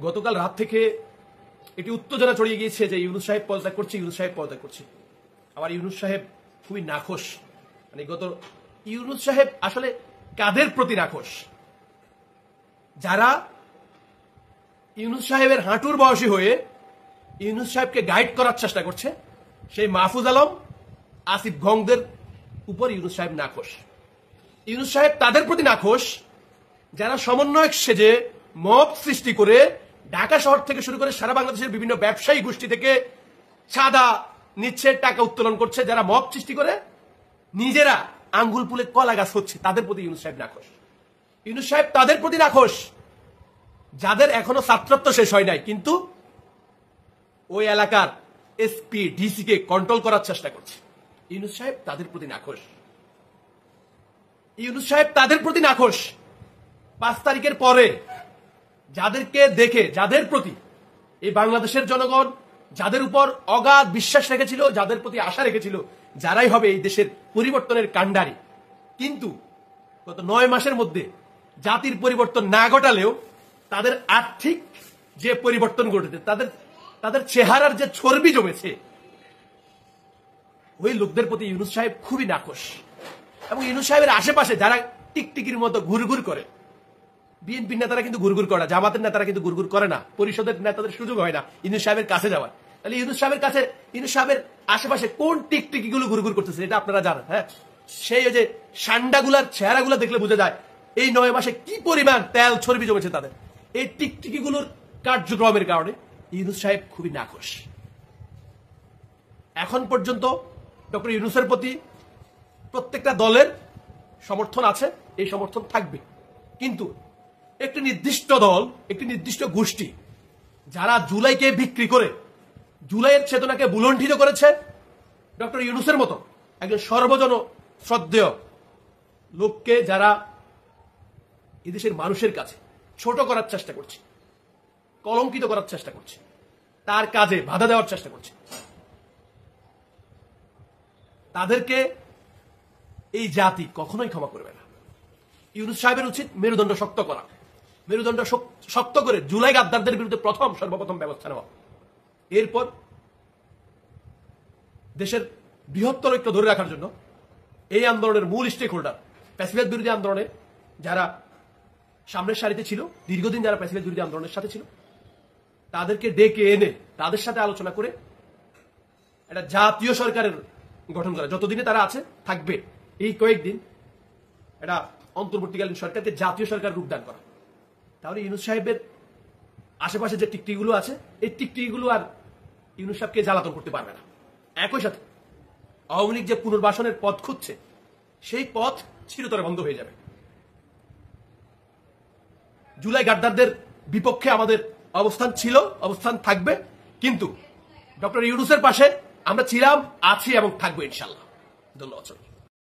গতকাল রাত থেকে একটি উত্তেজনা ছড়িয়ে গিয়েছে যে ইউনূস সাহেব পদত্যাগ করছে, ইউনূস সাহেব পদত্যাগ করছে। আমার ইউনূস সাহেব খুবই নাখোশ। মানে ইউনূস সাহেব আসলে কাদের প্রতি নাখোশ? যারা ইউনূস সাহেবের হাঁটুর বয়সী হয়ে ইউনূস সাহেবকে গাইড করার চেষ্টা করছে, সেই মাহফুজ আলম, আসিফ গংদের উপর ইউনূস সাহেব নাখোশ। ইউনূস সাহেব তাদের প্রতি নাখোশ যারা সমন্বয়ক সেজে মব সৃষ্টি করে ঢাকা শহর থেকে শুরু করে সারা বাংলাদেশের বিভিন্ন ব্যবসায়ী গোষ্ঠী থেকে চাঁদা নিচ্ছে, টাকা উত্তোলন করছে, যারা মব সৃষ্টি করে নিজেরা আঙ্গুল ফুলে কলা গাছ হচ্ছে, তাদের প্রতি ইউনূস সাহেব নাখোশ। ইউনূস সাহেব তাদের প্রতি নাখোশ যাদের এখনো ছাত্রত্ব শেষ হয় নাই, কিন্তু ওই এলাকার এসপি ডিসি কে কন্ট্রোল করার চেষ্টা করছে। ইউনূস সাহেব তাদের প্রতি নাখোশ। ইউনূস সাহেব তাদের প্রতি নাখোশ 5 তারিখের পরে যাদেরকে দেখে, যাদের প্রতি এই বাংলাদেশের জনগণ যাদের উপর অগাধ বিশ্বাস রেখেছিল, যাদের প্রতি আশা রেখেছিল, যারাই হবে এই দেশের পরিবর্তনের কাণ্ডারি, কিন্তু গত 9 মাসের মধ্যে জাতির পরিবর্তন না ঘটালেও তাদের আর্থিক যে পরিবর্তন ঘটেছে, তাদের চেহারার যে চর্বি জমেছে, ওই লোকদের প্রতি ইউনূস সাহেব খুবই নাখোশ। এবং ইউনূস সাহেবের আশেপাশে যারা টিকটিকির মতো ঘুরঘুর করে, বিএনপির নেতারা কিন্তু ঘুরঘুর করে না, জামাতের নেতারা কিন্তু ঘুরঘুর করে না, পরিষদের নেতাদের সুযোগ হয় না ইউনূস সাহেবের কাছে যাওয়ার। তাহলে ইউনূস সাহেবের আশেপাশে কোন টিকটিকি গুলো ঘুরঘুর করতেছে এটা আপনারা জানেন। হ্যাঁ, সেই যে সান্ডাগুলার চেহারাগুলো দেখলে বোঝা যায় এই 9 মাসে কি পরিমাণ তেল চর্বি জমেছে তাদের। এই টিকটিকি গুলোর কার্যক্রমের কারণে ইউনূস সাহেব খুবই নাখোশ। এখন পর্যন্ত ডক্টর ইউনূসের প্রতি প্রত্যেকটা দলের সমর্থন আছে, এই সমর্থন থাকবে, কিন্তু একটি নির্দিষ্ট দল, একটি নির্দিষ্ট গোষ্ঠী যারা জুলাইকে বিক্রি করে জুলাইয়ের চেতনাকে বুলণ্ঠিত করেছে, ডক্টর ইউনূসের মতো একজন সর্বজন শ্রদ্ধেয় লোককে যারা এদেশের মানুষের কাছে ছোট করার চেষ্টা করছে, কলঙ্কিত করার চেষ্টা করছে, তার কাজে বাধা দেওয়ার চেষ্টা করছে, তাদেরকে এই জাতি কখনোই ক্ষমা করবে না। ইউনূস সাহেবের উচিত মেরুদণ্ড শক্ত করা, মেরুদণ্ড শক্ত করে জুলাই গাদ্দারদের বিরুদ্ধে সর্বপ্রথম ব্যবস্থা নেওয়া। এরপর দেশের বৃহত্তর ঐক্য ধরে রাখার জন্য এই আন্দোলনের মূল স্টেক হোল্ডার, ফ্যাসিবাদ বিরোধী আন্দোলনে যারা সামনের সারিতে ছিল, দীর্ঘদিন যারা ফ্যাসিবাদ বিরোধী আন্দোলনের সাথে ছিল, তাদেরকে ডেকে এনে তাদের সাথে আলোচনা করে একটা জাতীয় সরকারের গঠন করা। যতদিনে তারা আছে থাকবে, এই কয়েকদিন একটা অন্তর্বর্তীকালীন সরকারকে জাতীয় সরকার রূপদান করা। তাহলে ইউনূস সাহেবের আশেপাশে যে টিকটিকিগুলো আছে, এই টিকটিকিগুলো আর ইউনূস সাহেবকে জ্বালাতন করতে পারবে না। একই সাথে আওয়ামী লীগ যে পুনর্বাসনের পথ খুঁজছে, সেই পথ চিরতরে বন্ধ হয়ে যাবে। জুলাই গাদ্দারদের বিপক্ষে আমাদের অবস্থান ছিল, অবস্থান থাকবে, কিন্তু ডক্টর ইউনূসের পাশে আমরা ছিলাম, আছি এবং থাকবো ইনশাল্লাহ। ধন্যবাদ।